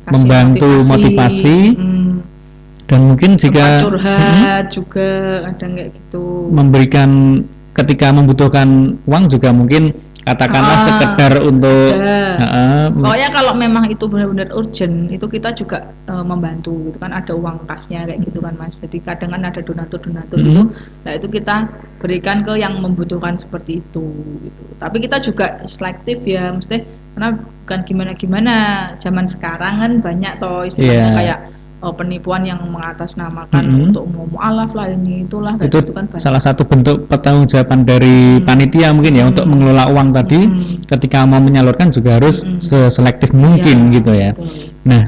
membantu motivasi dan mungkin jika curhat juga kadang kayak gitu, memberikan ketika membutuhkan uang juga mungkin katakanlah sekedar untuk pokoknya kalau memang itu benar-benar urgent itu kita juga membantu gitu kan, ada uang kasnya kayak gitu kan Mas. Jadi kadang kan ada donatur itu, nah itu kita berikan ke yang membutuhkan seperti itu gitu. Tapi kita juga selektif ya, mesti karena bukan gimana-gimana zaman sekarang kan banyak toh istilahnya kayak penipuan yang mengatasnamakan Mm-mm. untuk mualaf lah ini itulah kayak Itu gitu kan banyak. salah satu bentuk pertanggungjawaban dari panitia mungkin ya untuk mengelola uang tadi. Ketika mau menyalurkan juga harus seselektif mungkin gitu ya. Betul. Nah,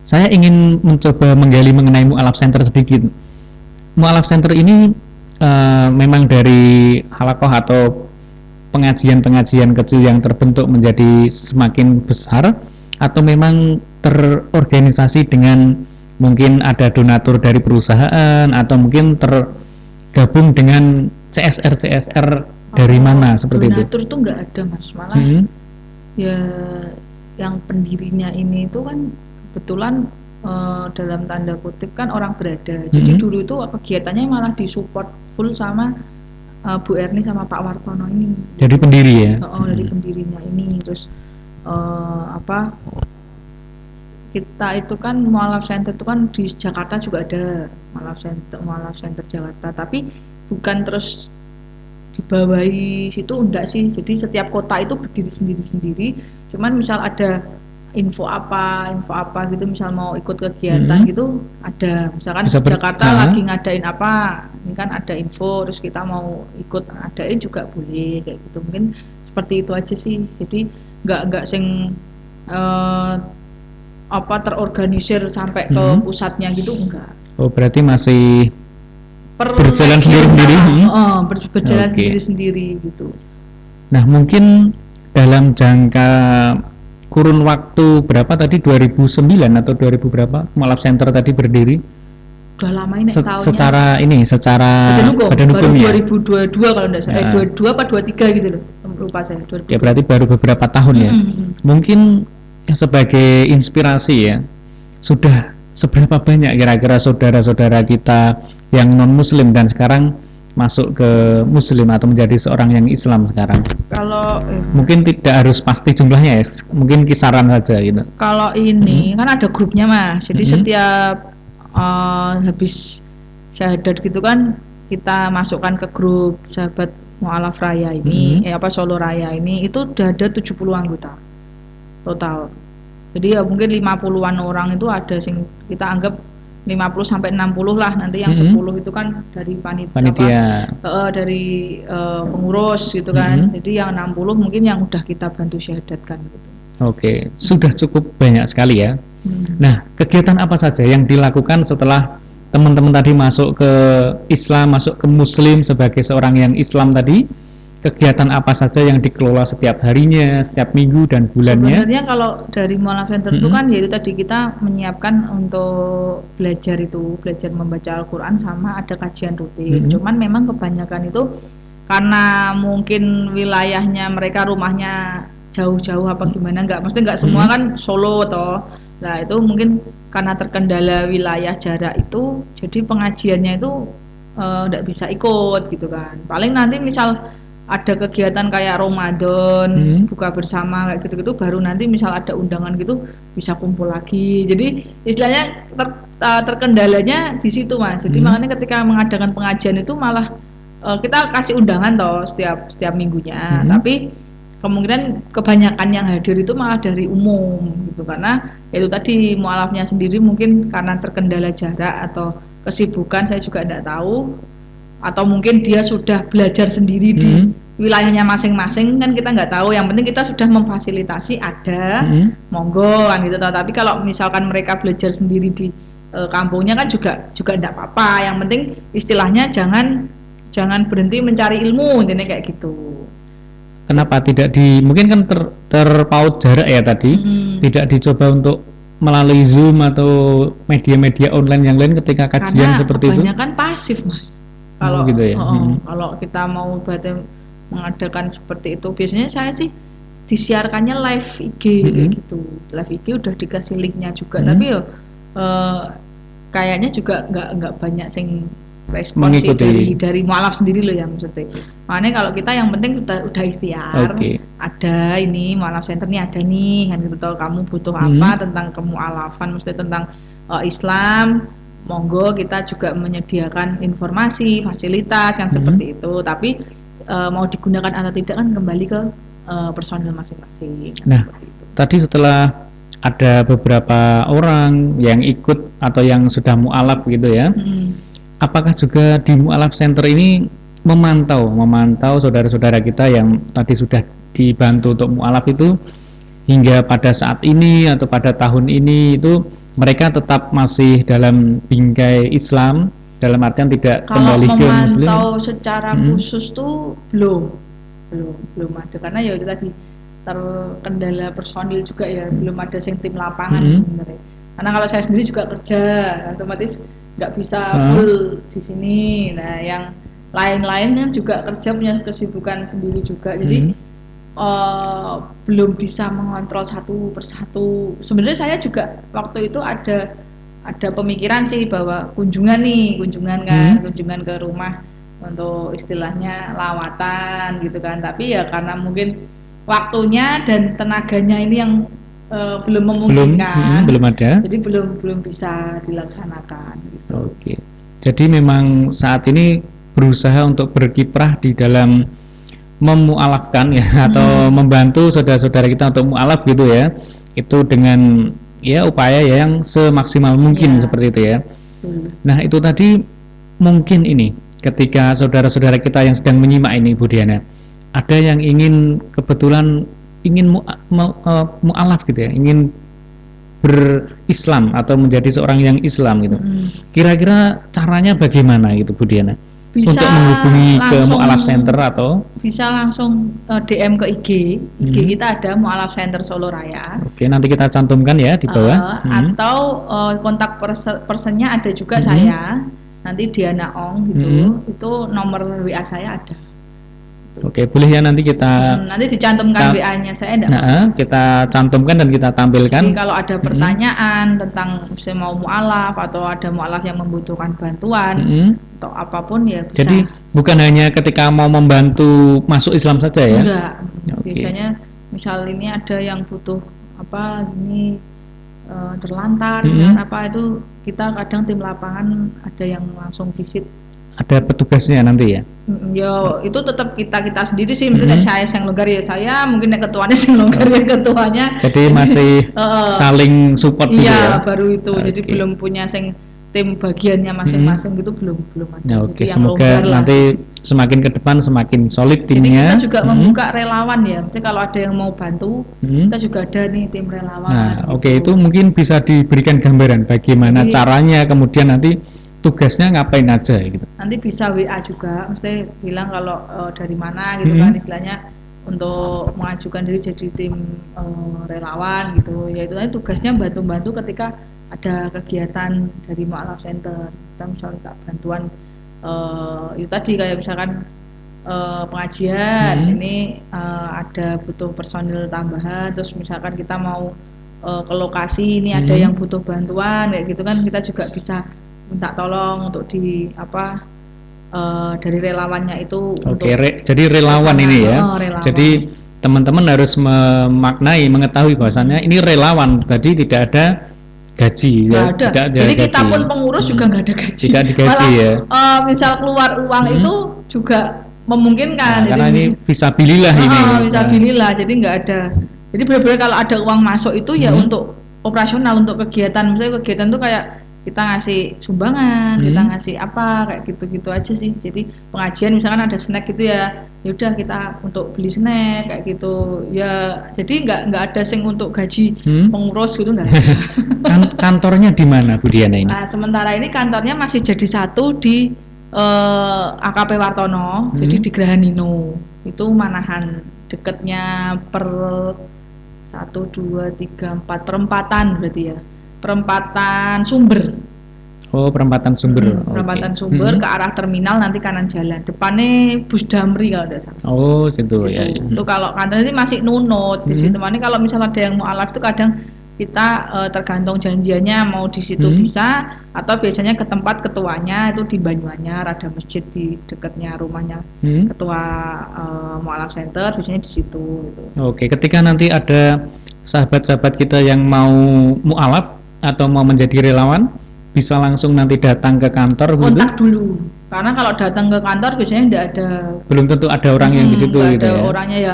saya ingin mencoba menggali mengenai mualaf center sedikit. Mualaf center ini memang dari halakoh atau pengajian-pengajian kecil yang terbentuk menjadi semakin besar, atau memang terorganisasi dengan mungkin ada donatur dari perusahaan, atau mungkin tergabung dengan CSR dari mana seperti itu? Donatur tuh nggak ada mas, malah ya yang pendirinya ini itu kan kebetulan dalam tanda kutip kan orang berada. Jadi dulu itu kegiatannya malah disupport full sama Bu Erni sama Pak Wartono ini. Dari pendiri ya? Dari pendirinya ini. Terus kita itu kan mualaf center itu kan di Jakarta juga ada mualaf center Jakarta, tapi bukan terus dibawahi situ enggak sih. Jadi setiap kota itu berdiri sendiri-sendiri. Cuman misal ada info apa gitu, misal mau ikut kegiatan gitu ada. Misalkan Jakarta lagi ngadain apa, ini kan ada info, terus kita mau ikut ngadain juga boleh kayak gitu. Mungkin seperti itu aja sih. Jadi enggak sing terorganisir sampai ke pusatnya gitu enggak. Oh, berarti masih berjalan sendiri-sendiri. Berjalan sendiri-sendiri gitu. Nah, mungkin dalam jangka kurun waktu berapa tadi, 2009 atau 2000 berapa mualaf center tadi berdiri? Udah lama ini tahunnya. Secara badan hukum ya. 2022 kalau enggak salah. 22 apa 23 gitu loh. Lupa saya. 2022. Ya berarti baru beberapa tahun ya. Mungkin sebagai inspirasi ya, sudah seberapa banyak kira-kira saudara-saudara kita yang non muslim dan sekarang masuk ke muslim atau menjadi seorang yang Islam sekarang? Kalau mungkin tidak harus pasti jumlahnya ya, mungkin kisaran saja gitu. Kalau ini kan ada grupnya mas, jadi setiap habis syahadat gitu kan kita masukkan ke grup sahabat mualaf raya ini, Solo Raya ini, itu udah ada 70 anggota total. Jadi ya mungkin 50-an orang itu ada sing kita anggap 50 sampai 60 lah, nanti yang 10 itu kan dari panitia. Dari pengurus gitu kan. Jadi yang 60 mungkin yang udah kita bantu syahadatkan gitu. Oke, sudah cukup banyak sekali ya. Nah, kegiatan apa saja yang dilakukan setelah teman-teman tadi masuk ke Islam, masuk ke muslim sebagai seorang yang Islam tadi? Kegiatan apa saja yang dikelola setiap harinya, setiap minggu dan bulannya? Sebenarnya kalau dari mualaf center itu kan yaitu tadi kita menyiapkan untuk belajar membaca Al-Quran sama ada kajian rutin. Cuman memang kebanyakan itu karena mungkin wilayahnya mereka rumahnya jauh-jauh apa gimana, mesti nggak semua kan Solo toh. Nah itu mungkin karena terkendala wilayah jarak itu, jadi pengajiannya itu nggak bisa ikut gitu kan. Paling nanti misal ada kegiatan kayak Ramadan, buka bersama kayak gitu-gitu, baru nanti misal ada undangan gitu bisa kumpul lagi. Jadi istilahnya terkendalanya di situ mas. Jadi makanya ketika mengadakan pengajian itu malah kita kasih undangan toh setiap minggunya, tapi kemungkinan kebanyakan yang hadir itu malah dari umum gitu, karena itu tadi mualafnya sendiri mungkin karena terkendala jarak atau kesibukan, saya juga tidak tahu, atau mungkin dia sudah belajar sendiri di wilayahnya masing-masing, kan kita nggak tahu. Yang penting kita sudah memfasilitasi ada monggo kan gitu. Tapi kalau misalkan mereka belajar sendiri di kampungnya kan juga tidak apa-apa. Yang penting istilahnya jangan berhenti mencari ilmu, jadi kayak gitu. Kenapa tidak mungkin kan terpaut jarak ya tadi, tidak dicoba untuk melalui Zoom atau media-media online yang lain ketika kajian seperti itu? Karena kebanyakan pasif mas. Kalau gitu ya? Kalau kita mau mengadakan seperti itu, biasanya saya sih disiarkannya live IG gitu. Live IG udah dikasih linknya juga, tapi kayaknya juga nggak banyak sing respon sih dari mualaf sendiri loh ya maksudnya. Makanya kalau kita yang penting udah ikhtiar, ada ini mualaf center nih ada nih kan gitu, tahu kamu butuh apa tentang kemualafan, mesti tentang Islam, monggo kita juga menyediakan informasi, fasilitas yang seperti itu. Tapi mau digunakan atau tidak kan kembali ke personil masing-masing. Nah, tadi setelah ada beberapa orang yang ikut atau yang sudah mu'alaf gitu ya. Apakah juga di mu'alaf center ini memantau saudara-saudara kita yang tadi sudah dibantu untuk mu'alaf itu hingga pada saat ini atau pada tahun ini itu mereka tetap masih dalam bingkai Islam, dalam artian tidak Kalau kembali ke Muslim? memantau secara khusus tuh belum ada, karena ya itu tadi terkendala personil juga ya, belum ada tim lapangan sebenarnya. Karena kalau saya sendiri juga kerja, otomatis nggak bisa full di sini. Nah, yang lain-lain kan juga kerja punya kesibukan sendiri juga, jadi belum bisa mengontrol satu persatu. Sebenarnya saya juga waktu itu ada pemikiran sih bahwa kunjungan ke rumah untuk istilahnya lawatan gitu kan, tapi ya karena mungkin waktunya dan tenaganya ini yang belum memungkinkan, belum ada, jadi belum bisa dilaksanakan gitu. Oke. Jadi memang saat ini berusaha untuk berkiprah di dalam memualafkan ya, atau membantu saudara-saudara kita untuk mualaf gitu ya, itu dengan ya upaya yang semaksimal mungkin seperti itu ya. Nah, itu tadi mungkin ini ketika saudara-saudara kita yang sedang menyimak ini, Bu Diana, ada yang kebetulan ingin mu'alaf gitu ya, ingin berislam atau menjadi seorang yang Islam gitu. Kira-kira caranya bagaimana gitu, Bu Diana? Bisa untuk menghubungi ke mu'alaf center atau bisa langsung DM ke IG kita ada mu'alaf center Solo Raya. Oke, nanti kita cantumkan ya di bawah. Atau kontak personnya ada juga saya, nanti Diana Ong gitu, itu nomor WA saya ada. Oke, boleh ya nanti kita nanti dicantumkan WA-nya saya kita cantumkan dan kita tampilkan. Jadi kalau ada pertanyaan tentang saya mau mu'alaf atau ada mu'alaf yang membutuhkan bantuan atau apapun ya bisa. Jadi bukan hanya ketika mau membantu masuk Islam saja ya? Enggak. Biasanya misal ini ada yang butuh terlantar apa itu, kita kadang tim lapangan ada yang langsung visit. Ada petugasnya nanti ya? Ya itu tetap kita sendiri sih, mungkin saya yang longgar ya saya, mungkin ketuanya yang longgar ya ketuanya. Jadi masih saling support gitu ya? Iya, baru itu. Jadi belum punya tim bagiannya masing-masing gitu, belum ada. Oke, semoga nanti semakin ke depan semakin solid timnya. Jadi kita juga membuka relawan ya. Jadi kalau ada yang mau bantu, kita juga ada nih tim relawan. Nah, oke, itu mungkin bisa diberikan gambaran bagaimana caranya, kemudian nanti tugasnya ngapain aja gitu. Nanti bisa WA juga, mesti bilang kalau dari mana gitu kan, istilahnya untuk mengajukan diri jadi tim relawan gitu. Ya itu nanti tugasnya bantu-bantu ketika ada kegiatan dari mu'alaf center. Kita misalnya bantuan itu tadi kayak misalkan pengajian ini ada butuh personil tambahan, terus misalkan kita mau ke lokasi ini ada yang butuh bantuan kayak gitu kan, kita juga bisa minta tolong untuk dari relawannya itu. Jadi relawan ini ya. Relawan. Jadi teman-teman harus mengetahui bahwasannya ini relawan, tadi tidak ada gaji ya. Tidak ada. Jadi gaji. Kita pun pengurus juga nggak ada gaji. Tidak digaji ya. Misal keluar uang itu juga memungkinkan. Karena ini fisabilillah ini. Fisabilillah, jadi nggak ada. Jadi benar-benar kalau ada uang masuk itu ya untuk operasional, untuk kegiatan. Misalnya kegiatan itu kayak kita ngasih sumbangan, kita ngasih apa kayak gitu-gitu aja sih. Jadi pengajian misalkan ada snack gitu ya, yaudah kita untuk beli snack kayak gitu ya. Jadi nggak ada untuk gaji pengurus gitu, nggak ada. Kantornya di mana, Bu Diana ini? Nah, sementara ini kantornya masih jadi satu di AKP Wartono, jadi di Grahanino itu Manahan, deketnya perempatan berarti ya. Perempatan Sumber. Oh, perempatan Sumber. Perempatan Sumber ke arah terminal, nanti kanan jalan. Depannya Bus Damri kalau tidak salah. Oh, situ ya. Itu kalau kantor ini masih nunut di situ. Makanya kalau misalnya ada yang mau mu'alaf itu kadang kita tergantung janjiannya mau di situ bisa, atau biasanya ke tempat ketuanya itu di Banyuanyar, ada masjid di dekatnya rumahnya ketua mu'alaf center, biasanya di situ gitu. Oke, ketika nanti ada sahabat-sahabat kita yang mau mu'alaf atau mau menjadi relawan, bisa langsung nanti datang ke kantor kontak dulu. Karena kalau datang ke kantor biasanya tidak ada, belum tentu ada orang yang di situ nggak gitu ada ya. orangnya ya.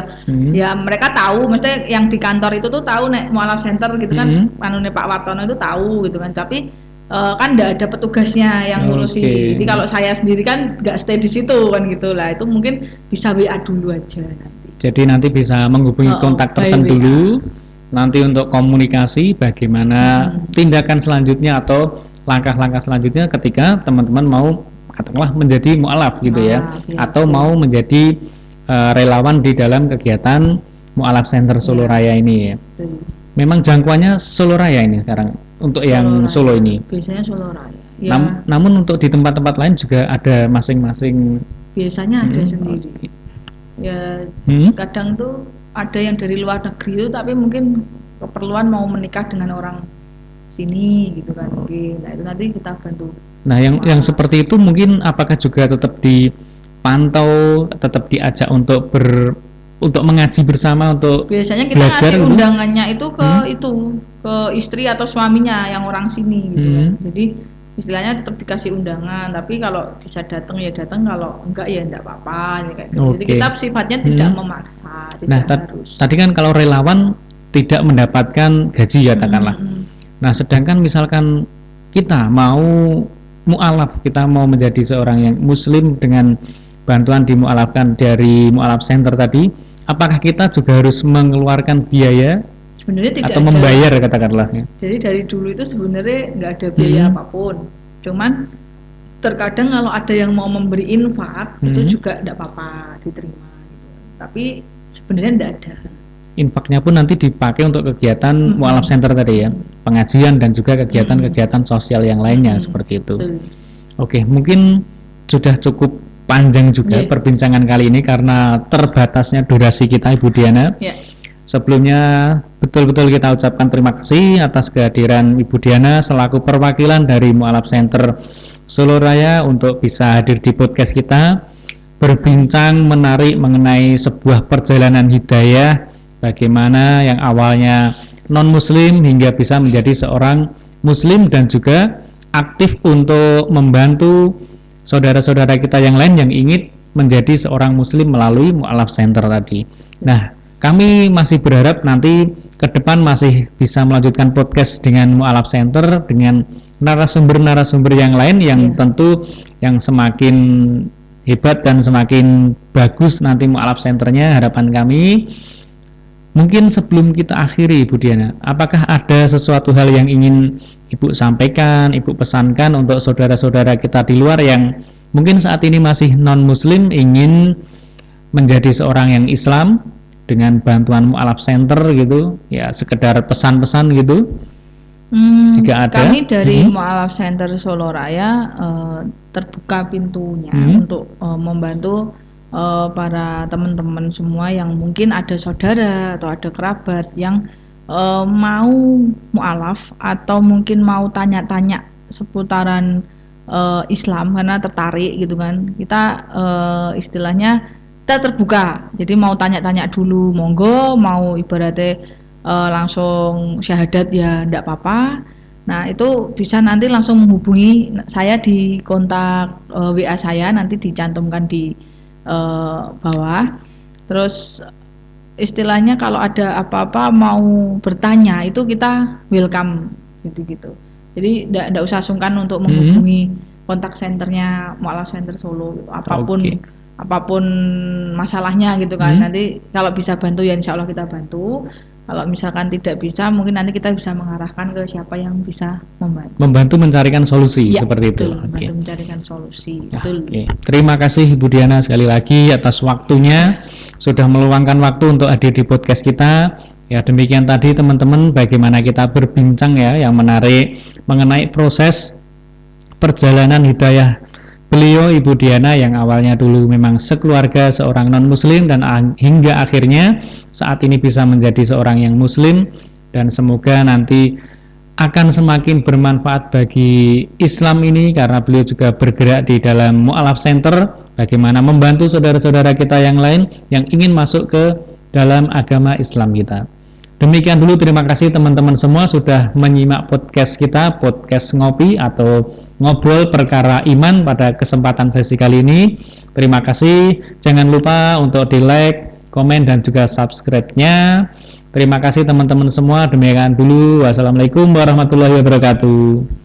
Ya mereka tahu, maksudnya yang di kantor itu tuh tahu nek mualaf center gitu kan, anune Pak Wartono itu tahu gitu kan. Tapi kan tidak ada petugasnya yang ngurusi. Oke. Jadi kalau saya sendiri kan nggak stay di situ kan gitu lah. Itu mungkin bisa WA dulu aja nanti. Jadi nanti bisa menghubungi kontak by person WA. dulu. Nanti untuk komunikasi bagaimana tindakan selanjutnya atau langkah-langkah selanjutnya ketika teman-teman mau katakanlah menjadi mualaf gitu ya, Ya, atau mau menjadi relawan di dalam kegiatan mualaf center Solo Raya ini ya. Betul. Memang jangkauannya Solo Raya ini sekarang untuk yang Raya. Solo ini. Biasanya Solo Raya. Ya, Namun untuk di tempat-tempat lain juga ada masing-masing. biasanya ada sendiri. Ya kadang tuh ada yang dari luar negeri itu tapi mungkin keperluan mau menikah dengan orang sini gitu kan mungkin. Nah itu nanti kita bantu. Nah yang seperti itu mungkin apakah juga tetap dipantau, tetap diajak untuk untuk mengaji bersama, untuk biasanya kita belajar ngasih gitu? undangannya itu ke istri atau suaminya yang orang sini gitu kan. Jadi istilahnya tetap dikasih undangan, tapi kalau bisa datang ya datang, kalau enggak ya enggak apa-apa kayak gitu. Jadi kita sifatnya tidak memaksa, tidak harus. Tadi kan kalau relawan tidak mendapatkan gaji katakanlah. Nah, sedangkan misalkan kita mau mualaf, kita mau menjadi seorang yang muslim dengan bantuan dimualafkan dari mualaf center tadi, apakah kita juga harus mengeluarkan biaya? Sebenarnya tidak atau membayar katakanlah ya. Jadi dari dulu itu sebenarnya nggak ada biaya apapun. Cuman terkadang kalau ada yang mau memberi infak itu juga tidak apa-apa diterima gitu. Tapi sebenarnya tidak ada. Infaknya pun nanti dipakai untuk kegiatan mualaf center tadi ya, pengajian dan juga kegiatan-kegiatan sosial yang lainnya seperti itu. Oke, mungkin sudah cukup panjang juga perbincangan kali ini karena terbatasnya durasi kita, Ibu Diana. Sebelumnya betul-betul kita ucapkan terima kasih atas kehadiran Ibu Diana selaku perwakilan dari Mualaf Center Solo Raya untuk bisa hadir di podcast kita, berbincang menarik mengenai sebuah perjalanan hidayah, bagaimana yang awalnya non-muslim hingga bisa menjadi seorang muslim dan juga aktif untuk membantu saudara-saudara kita yang lain yang ingin menjadi seorang muslim melalui Mualaf Center tadi. Nah, kami masih berharap nanti ke depan masih bisa melanjutkan podcast dengan Mualaf Center dengan narasumber-narasumber yang lain yang tentu yang semakin hebat dan semakin bagus nanti Mualaf Centernya. Harapan kami, mungkin sebelum kita akhiri Ibu Diana, apakah ada sesuatu hal yang ingin Ibu sampaikan, Ibu pesankan untuk saudara-saudara kita di luar yang mungkin saat ini masih non-muslim ingin menjadi seorang yang Islam dengan bantuan Mualaf Center gitu ya, sekedar pesan-pesan gitu? Jika ada, kami dari Mualaf Center Solo Raya terbuka pintunya untuk membantu para teman-teman semua yang mungkin ada saudara atau ada kerabat yang mau mualaf atau mungkin mau tanya-tanya seputaran Islam karena tertarik gitu kan. Kita istilahnya kita terbuka, jadi mau tanya-tanya dulu monggo, mau ibaratnya langsung syahadat ya enggak apa-apa. Nah itu bisa nanti langsung menghubungi saya di kontak WA saya, nanti dicantumkan di bawah. Terus istilahnya kalau ada apa-apa mau bertanya itu kita welcome gitu-gitu. Jadi enggak usah sungkan untuk menghubungi kontak senternya Mualaf Center Solo gitu. Apapun masalahnya gitu kan, nanti kalau bisa bantu ya insya Allah kita bantu. Kalau misalkan tidak bisa, mungkin nanti kita bisa mengarahkan ke siapa yang bisa membantu mencarikan solusi ya, seperti betul, itu. Membantu mencarikan solusi. Betul. Terima kasih Ibu Diana sekali lagi atas waktunya, sudah meluangkan waktu untuk hadir di podcast kita. Ya demikian tadi teman-teman, bagaimana kita berbincang ya yang menarik mengenai proses perjalanan hidayah beliau Ibu Diana yang awalnya dulu memang sekeluarga seorang non-muslim dan hingga akhirnya saat ini bisa menjadi seorang yang muslim, dan semoga nanti akan semakin bermanfaat bagi Islam ini karena beliau juga bergerak di dalam Mualaf Center bagaimana membantu saudara-saudara kita yang lain yang ingin masuk ke dalam agama Islam kita. Demikian dulu, terima kasih teman-teman semua sudah menyimak podcast kita, podcast ngopi atau ngobrol perkara iman pada kesempatan sesi kali ini. Terima kasih, jangan lupa untuk di like, komen, dan juga subscribe-nya. Terima kasih teman-teman semua, demikian dulu. Wassalamualaikum warahmatullahi wabarakatuh.